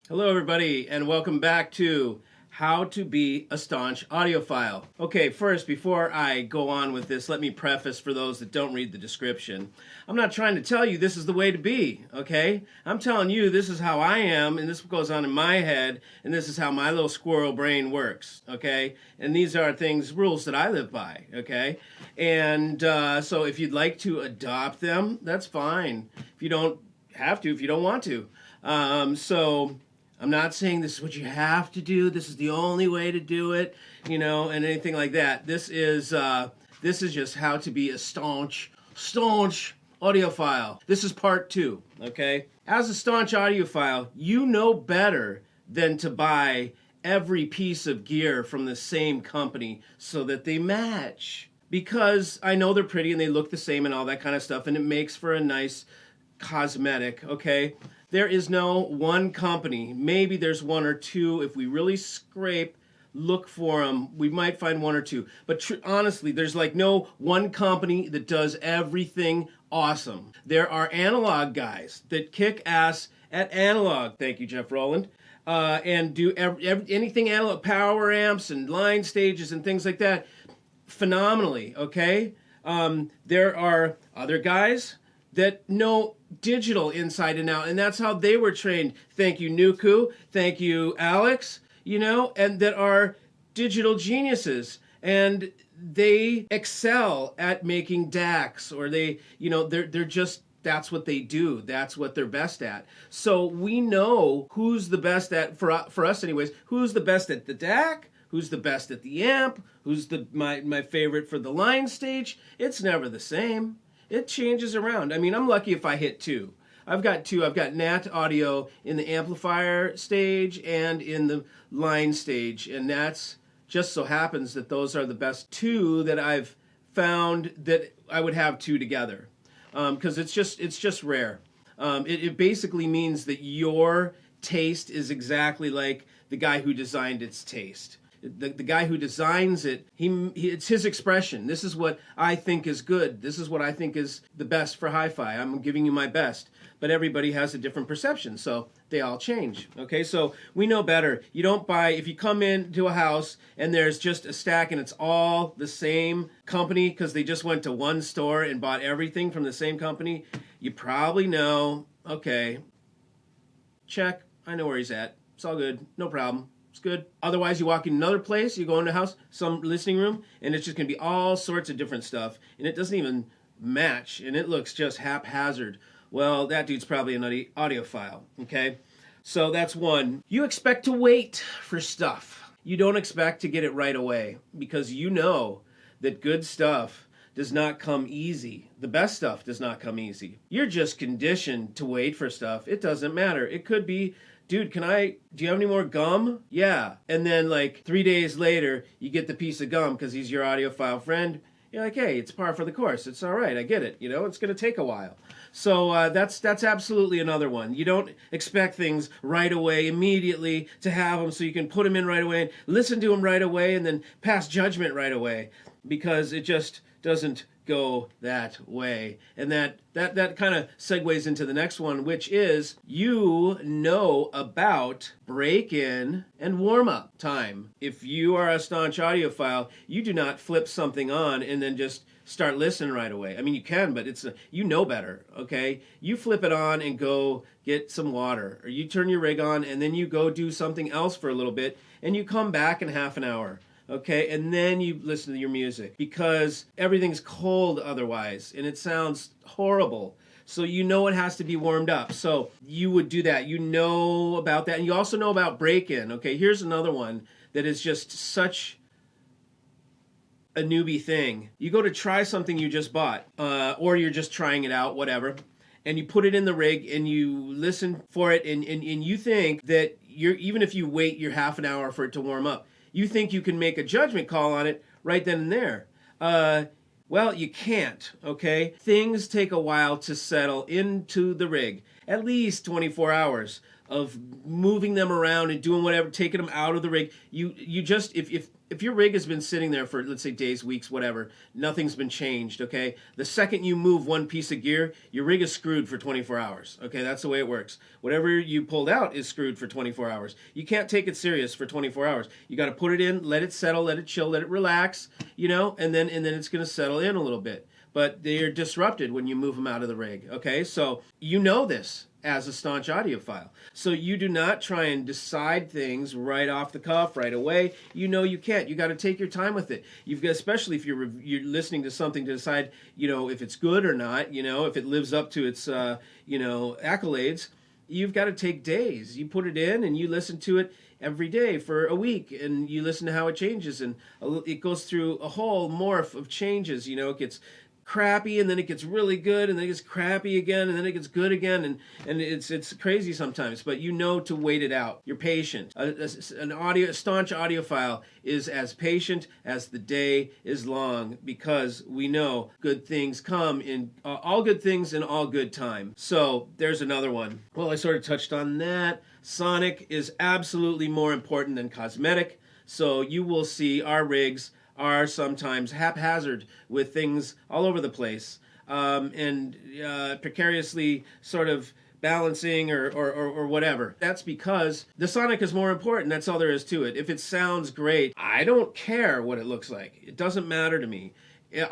Hello, everybody, and welcome back to How to Be a Staunch Audiophile. Okay, first, before I go on with this, let me preface for those that don't read the description. I'm not trying to tell you this is the way to be, okay? I'm telling you this is how I am, and this goes on in my head, and this is how my little squirrel brain works, okay? And these are rules that I live by, okay? And so if you'd like to adopt them, that's fine. If you don't have to, if you don't want to. I'm not saying this is what you have to do. This is the only way to do it, and anything like that. This is just how to be a staunch audiophile. This is part 2, okay? As a staunch audiophile, you know better than to buy every piece of gear from the same company so that they match. Because I know they're pretty and they look the same and all that kind of stuff, and it makes for a nice cosmetic, okay? There is no one company. Maybe there's one or two. If we really look for them, we might find one or two. But honestly, there's like no one company that does everything awesome. There are analog guys that kick ass at analog. Thank you, Jeff Rowland. And do anything analog, power amps and line stages and things like that phenomenally, okay? There are other guys that know digital inside and out, and that's how they were trained. Thank you, Nuku. Thank you, Alex. And that are digital geniuses, and they excel at making DACs, or they're just, that's what they do. That's what they're best at. So we know who's the best at, for us anyways, who's the best at the DAC, who's the best at the amp, who's my favorite for the line stage. It's never the same. It changes around. I mean, I'm lucky if I hit 2. I've got 2. I've got NAT audio in the amplifier stage and in the line stage. And that's just so happens that those are the best 2 that I've found that I would have 2 together. Because it's just rare. It basically means that your taste is exactly like the guy who designed its taste. The guy who designs it, it's his expression. This is what I think is good. This is what I think is the best for hi-fi. I'm giving you my best. But everybody has a different perception, so they all change. Okay, so we know better. You don't buy, if you come into a house and there's just a stack and it's all the same company because they just went to one store and bought everything from the same company, you probably know, okay, check, I know where he's at. It's all good, no problem. It's good. Otherwise, you walk in another place, you go in the house, some listening room, and it's just going to be all sorts of different stuff, and it doesn't even match, and it looks just haphazard. Well, that dude's probably an audiophile, okay? So that's one. You expect to wait for stuff. You don't expect to get it right away, because you know that good stuff does not come easy. The best stuff does not come easy. You're just conditioned to wait for stuff. It doesn't matter. It could be, dude, do you have any more gum? Yeah. And then like 3 days later, you get the piece of gum because he's your audiophile friend. You're like, hey, it's par for the course. It's all right. I get it. It's going to take a while. So that's absolutely another one. You don't expect things right away, immediately, to have them so you can put them in right away and listen to them right away and then pass judgment right away, because it just doesn't go that way. And that kind of segues into the next one, which is you know about break-in and warm-up time. If you are a staunch audiophile, you do not flip something on and then just start listening right away. I mean, you can, but you know better, okay? You flip it on and go get some water, or you turn your rig on and then you go do something else for a little bit, and you come back in half an hour. Okay, and then you listen to your music, because everything's cold otherwise, and it sounds horrible. So you know it has to be warmed up. So you would do that. You know about that. And you also know about break-in. Okay, here's another one that is just such a newbie thing. You go to try something you just bought, or you're just trying it out, whatever, and you put it in the rig and you listen for it, and you think that even if you wait your half an hour for it to warm up, you think you can make a judgment call on it right then and there. Well, you can't, okay? Things take a while to settle into the rig, at least 24 hours. of moving them around and doing whatever, taking them out of the rig. You just, if your rig has been sitting there for, let's say, days, weeks, whatever, nothing's been changed, okay? The second you move one piece of gear, your rig is screwed for 24 hours, okay? That's the way it works. Whatever you pulled out is screwed for 24 hours. You can't take it serious for 24 hours. You got to put it in, let it settle, let it chill, let it relax, you know, and then it's going to settle in a little bit. But they're disrupted when you move them out of the rig, okay? So you know this as a staunch audiophile. So you do not try and decide things right off the cuff, right away. You know you can't. You got to take your time with it. You've got, especially if you're listening to something to decide, you know, if it's good or not, you know, if it lives up to its, you know, accolades. You've got to take days. You put it in and you listen to it every day for a week, and you listen to how it changes, and it goes through a whole morph of changes. You know, it gets crappy, and then it gets really good, and then it gets crappy again, and then it gets good again, and it's crazy sometimes. But you know to wait it out. You're patient. A staunch audiophile is as patient as the day is long, because we know good things come in all good things in all good time. So there's another one. Well, I sort of touched on that. Sonic is absolutely more important than cosmetic. So you will see our rigs are sometimes haphazard with things all over the place, and precariously sort of balancing or whatever. That's because the sonic is more important. That's all there is to it. If it sounds great, I don't care what it looks like. It doesn't matter to me.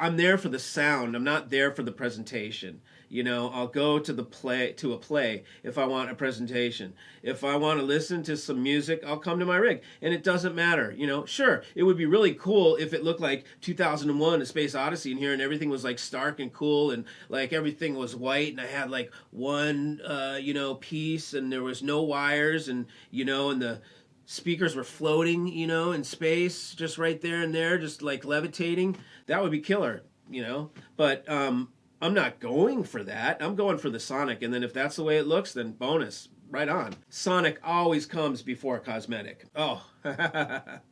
I'm there for the sound. I'm not there for the presentation. You know, I'll go to a play if I want a presentation. If I want to listen to some music, I'll come to my rig, and it doesn't matter. You know, sure, it would be really cool if it looked like 2001: A Space Odyssey in here, and everything was like stark and cool, and like everything was white, and I had like one, you know, piece, and there was no wires, and you know, and the speakers were floating, you know, in space, just right there and there, just like levitating. That would be killer, you know. But I'm not going for that. I'm going for the sonic, and then if that's the way it looks, then bonus, right on. Sonic always comes before cosmetic. Oh,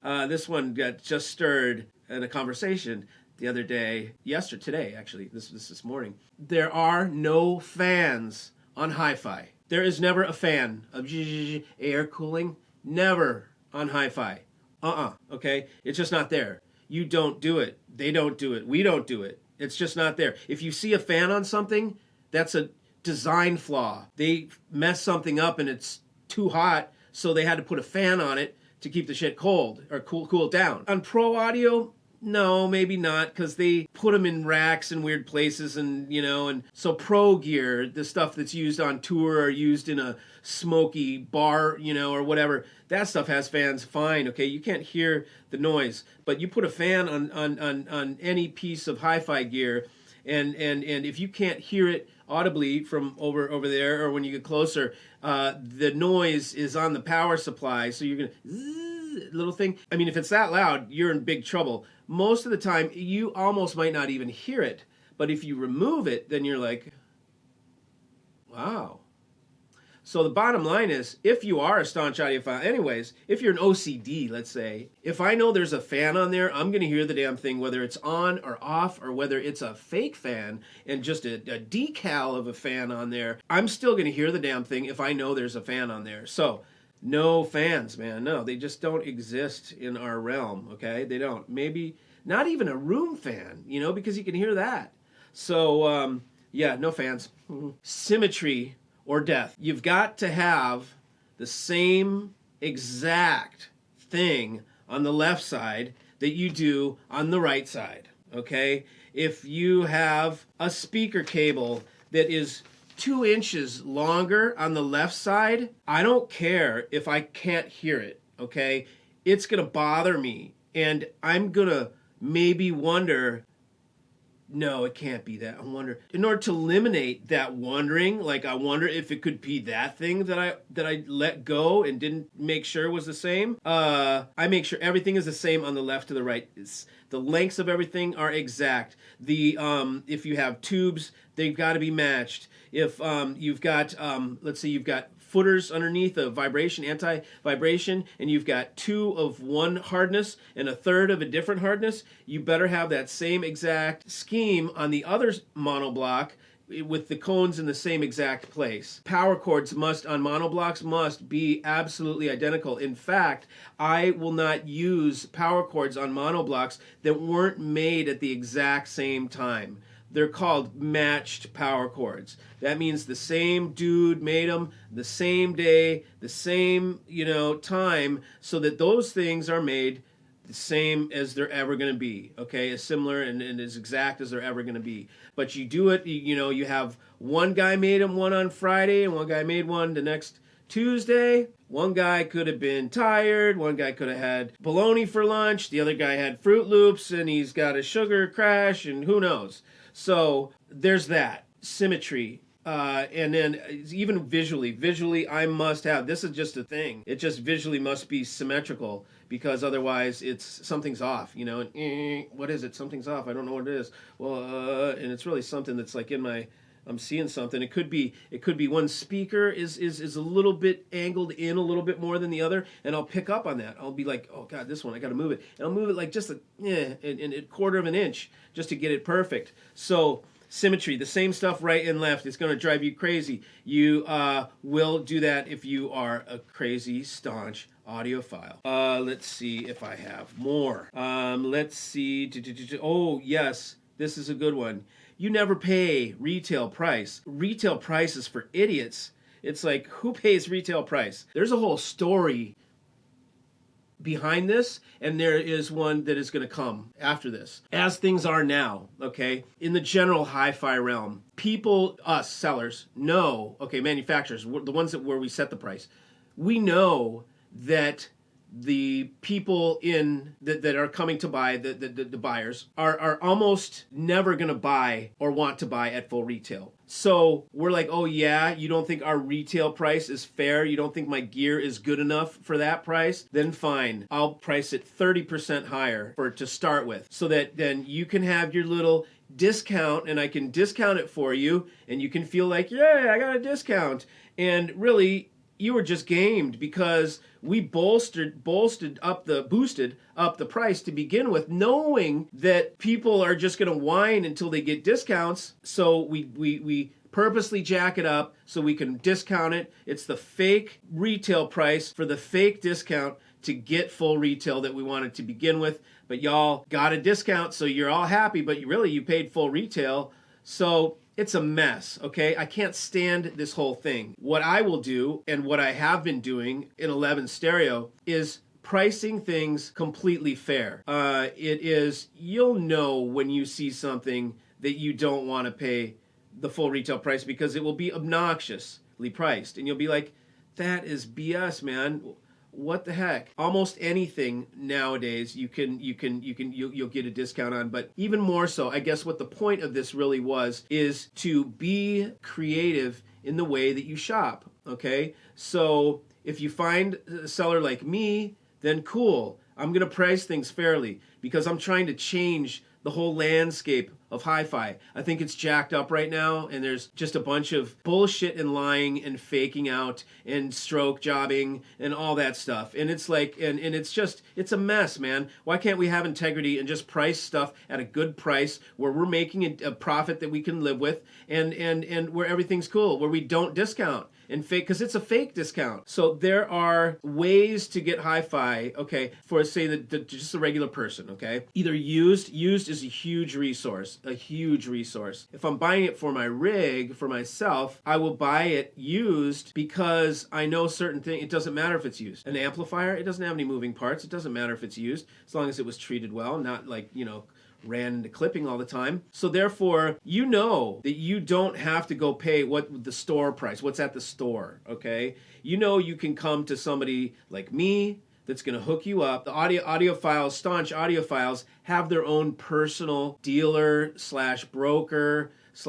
this one got just stirred in a conversation the other day, today actually, this morning. There are no fans on hi-fi. There is never a fan of air cooling. Never on hi-fi. Okay? It's just not there. You don't do it. They don't do it. We don't do it. It's just not there. If you see a fan on something, that's a design flaw. They mess something up and it's too hot, so they had to put a fan on it to keep the shit cold or cool it down. On pro audio, no, maybe not, because they put them in racks in weird places, and you know, and so pro gear, the stuff that's used on tour or used in a smoky bar, you know, or whatever, that stuff has fans, fine, okay, you can't hear the noise, but you put a fan on any piece of hi-fi gear, and if you can't hear it audibly from over there, or when you get closer, the noise is on the power supply, so you're gonna little thing. I mean, if it's that loud, you're in big trouble. Most of the time, you almost might not even hear it. But if you remove it, then you're like, wow. So the bottom line is, if you are a staunch audiophile, anyways, if you're an OCD, let's say, if I know there's a fan on there, I'm going to hear the damn thing, whether it's on or off, or whether it's a fake fan and just a decal of a fan on there. I'm still going to hear the damn thing if I know there's a fan on there. So no fans, man. No, they just don't exist in our realm, okay? They don't. Maybe not even a room fan, you know, because you can hear that. So, yeah, no fans. Symmetry or death. You've got to have the same exact thing on the left side that you do on the right side, okay? If you have a speaker cable that is 2 inches longer on the left side, I don't care if I can't hear it, okay? It's gonna bother me, and I'm gonna maybe wonder, no, it can't be that. I wonder, in order to eliminate that wondering, like I wonder if it could be that thing that I let go and didn't make sure was the same. I make sure everything is the same on the left to the right. The lengths of everything are exact. If you have tubes, they've got to be matched. If you've got, let's say you've got footers underneath of vibration, anti-vibration, and you've got 2 of one hardness and a third of a different hardness, you better have that same exact scheme on the other monoblock with the cones in the same exact place. Power cords on monoblocks must be absolutely identical. In fact, I will not use power cords on monoblocks that weren't made at the exact same time. They're called matched power cords. That means the same dude made them the same day, the same, time, so that those things are made the same as they're ever going to be, okay? As similar and as exact as they're ever going to be. But you do it, you have one guy made them one on Friday and one guy made one the next Tuesday. One guy could have been tired, one guy could have had bologna for lunch, the other guy had Fruit Loops and he's got a sugar crash and who knows. So there's that. Symmetry. And then even visually, I must have, this is just a thing. It just visually must be symmetrical because otherwise something's off, and what is it? Something's off. I don't know what it is. Well, and it's really something that's like I'm seeing something. It could be one speaker is a little bit angled in a little bit more than the other, and I'll pick up on that. I'll be like, oh God, this one, I got to move it. And I'll move it like just a quarter of an inch just to get it perfect. So symmetry, the same stuff right and left. It's going to drive you crazy. You will do that if you are a crazy, staunch audiophile. Let's see if I have more. Let's see. Oh, yes. This is a good one. You never pay retail price. Retail price is for idiots. It's like, who pays retail price? There's a whole story behind this, and there is one that is going to come after this. As things are now, okay, in the general hi-fi realm, people, us sellers, know, okay, manufacturers, the ones where we set the price, we know that the people that are coming to buy, the buyers, are almost never going to buy or want to buy at full retail. So we're like, oh yeah, you don't think our retail price is fair? You don't think my gear is good enough for that price? Then fine, I'll price it 30% higher to start with, so that then you can have your little discount and I can discount it for you and you can feel like, yeah, I got a discount. And really, you were just gamed because we boosted up the price to begin with, knowing that people are just going to whine until they get discounts. So we purposely jack it up so we can discount it. It's the fake retail price for the fake discount to get full retail that we wanted to begin with. But y'all got a discount, so you're all happy, but you paid full retail. So it's a mess, okay? I can't stand this whole thing. What I will do, and what I have been doing in 11 Stereo, is pricing things completely fair. You'll know when you see something that you don't want to pay the full retail price because it will be obnoxiously priced. And you'll be like, that is BS, man. What the heck? Almost anything nowadays you'll get a discount on, but even more so, I guess what the point of this really is to be creative in the way that you shop, okay? So if you find a seller like me, then cool. I'm going to price things fairly because I'm trying to change the whole landscape of hi-fi. I think it's jacked up right now, and there's just a bunch of bullshit and lying and faking out and stroke jobbing and all that stuff. And it's like, and it's a mess, man. Why can't we have integrity and just price stuff at a good price where we're making a profit that we can live with, and where everything's cool, where we don't discount and fake, because it's a fake discount. So there are ways to get hi-fi, okay, for say just a regular person, okay? Either used is a huge resource. If I'm buying it for my rig, for myself, I will buy it used because I know certain things. It doesn't matter if it's used. An amplifier, it doesn't have any moving parts. It doesn't matter if it's used, as long as it was treated well, not like, ran into clipping all the time. So therefore, you know that you don't have to go pay what the store price, what's at the store, okay? You know you can come to somebody like me that's going to hook you up. The audiophiles, staunch audiophiles, have their own personal dealer / broker /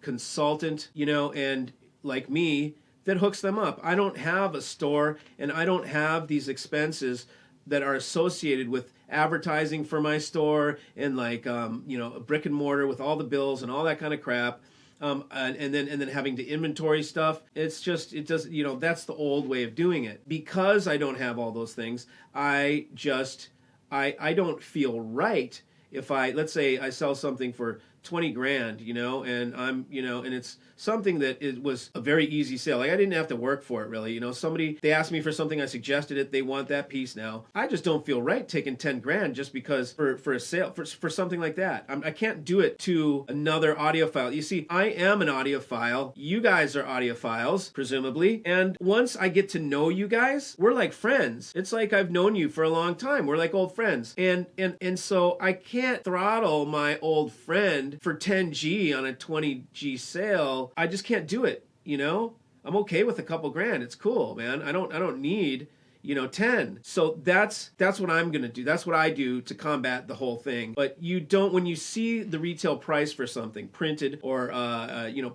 consultant, and like me, that hooks them up. I don't have a store, and I don't have these expenses that are associated with advertising for my store and a brick and mortar with all the bills and all that kind of crap. And then having to inventory stuff. That's the old way of doing it. Because I don't have all those things, I don't feel right if let's say I sell something for 20 grand, and and it's something that it was a very easy sale. Like, I didn't have to work for it, really. They asked me for something, I suggested it, they want that piece now. I just don't feel right taking 10 grand just because for a sale, for something like that. I can't do it to another audiophile. You see, I am an audiophile. You guys are audiophiles, presumably. And once I get to know you guys, we're like friends. It's like I've known you for a long time. We're like old friends. And so I can't throttle my old friend for 10G on a 20G sale. I just can't do it, I'm okay with a couple grand. It's cool, man. I don't need 10. So that's what I'm going to do. That's what I do to combat the whole thing. But you don't, when you see the retail price for something printed or,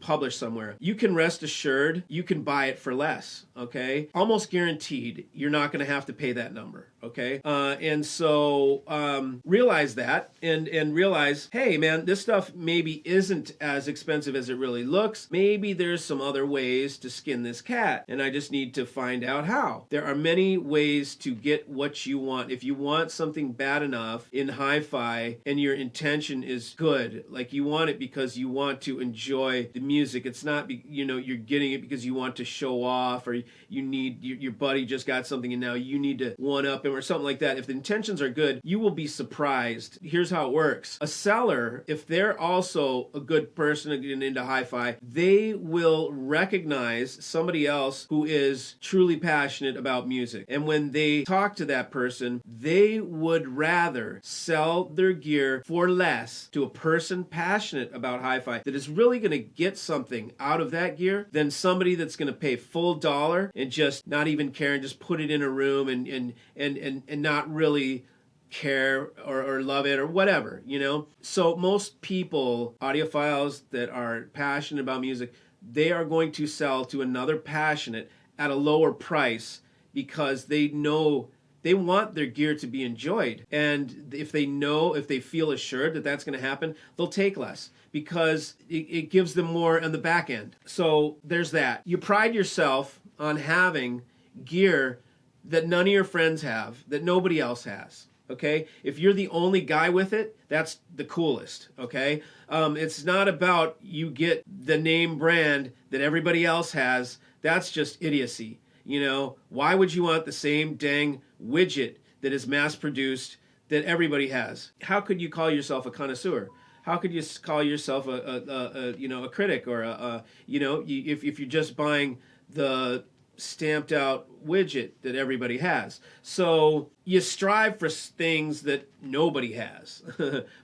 published somewhere, you can rest assured you can buy it for less. Okay. Almost guaranteed you're not going to have to pay that number. Okay. And so, realize that and realize, hey man, this stuff maybe isn't as expensive as it really looks. Maybe there's some other ways to skin this cat and I just need to find out how. There are many ways to get what you want. If you want something bad enough in hi-fi and your intention is good, like you want it because you want to enjoy the music, it's not, you're getting it because you want to show off or you need, your buddy just got something and now you need to one up him or something like that. If the intentions are good, you will be surprised. Here's how it works. A seller, if they're also a good person and into hi-fi, they will recognize somebody else who is truly passionate about music. And when they talk to that person, they would rather sell their gear for less to a person passionate about hi-fi that is really going to get something out of that gear than somebody that's going to pay full dollar and just not even care and just put it in a room and not really care or love it or whatever, So most people, audiophiles that are passionate about music, they are going to sell to another passionate at a lower price because they know they want their gear to be enjoyed. And if they feel assured that that's going to happen, they'll take less because it gives them more on the back end. So there's that. You pride yourself on having gear that none of your friends have, that nobody else has. Okay? If you're the only guy with it, that's the coolest. Okay? It's not about you get the name brand that everybody else has. That's just idiocy. Why would you want the same dang widget that is mass produced that everybody has? How could you call yourself a connoisseur? How could you call yourself a critic or if you're just buying the stamped out widget that everybody has? So you strive for things that nobody has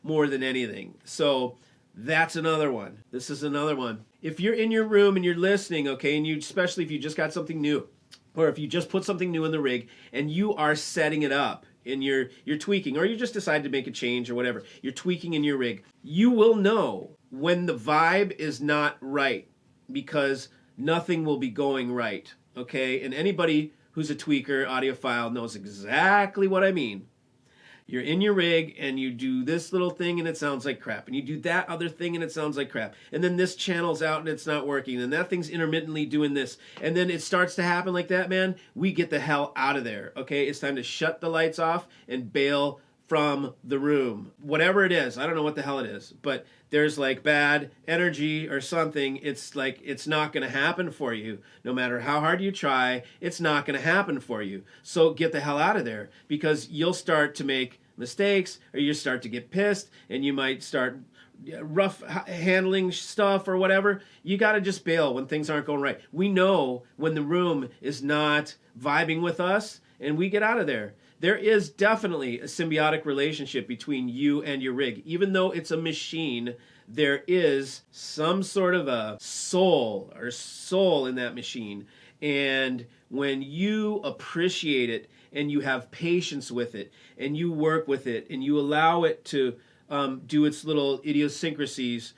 more than anything. So that's another one. This is another one. If you're in your room and you're listening, okay, and especially if you just got something new, or if you just put something new in the rig and you are setting it up and you're tweaking, or you just decide to make a change or whatever, you're tweaking in your rig, you will know when the vibe is not right because nothing will be going right, okay? And anybody who's a tweaker, audiophile, knows exactly what I mean. You're in your rig and you do this little thing and it sounds like crap. And you do that other thing and it sounds like crap. And then this channel's out and it's not working. And that thing's intermittently doing this. And then it starts to happen like that, man. We get the hell out of there, okay? It's time to shut the lights off and bail from the room. Whatever it is, I don't know what the hell it is, but there's like bad energy or something. It's like it's not going to happen for you. No matter how hard you try, it's not going to happen for you. So get the hell out of there because you'll start to make mistakes or you start to get pissed and you might start rough handling stuff or whatever. You got to just bail when things aren't going right. We know when the room is not vibing with us and we get out of there. There is definitely a symbiotic relationship between you and your rig. Even though it's a machine, there is some sort of a soul in that machine. And when you appreciate it and you have patience with it and you work with it and you allow it to do its little idiosyncrasies,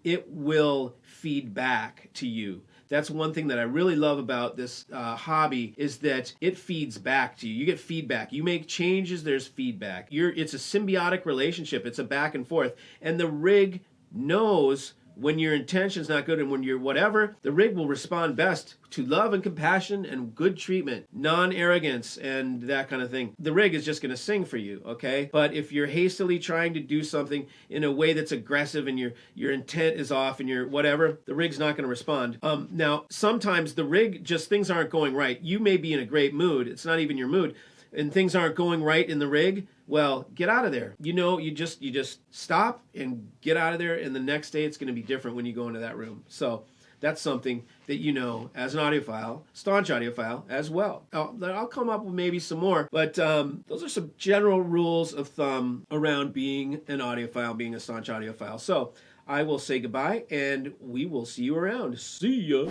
it will feed back to you. That's one thing that I really love about this hobby is that it feeds back to you. You get feedback. You make changes, there's feedback. It's a symbiotic relationship. It's a back and forth. And the rig knows when your intention's not good and when you're whatever, the rig will respond best to love and compassion and good treatment, non-arrogance and that kind of thing. The rig is just going to sing for you, okay? But if you're hastily trying to do something in a way that's aggressive and your intent is off and you're whatever, the rig's not going to respond. Now, sometimes the rig, just things aren't going right. You may be in a great mood. It's not even your mood. And things aren't going right in the rig, well, get out of there. You know, you just stop and get out of there, and the next day it's going to be different when you go into that room. So that's something that you know as an audiophile, staunch audiophile as well. I'll come up with maybe some more, but those are some general rules of thumb around being an audiophile, being a staunch audiophile. So I will say goodbye, and we will see you around. See ya.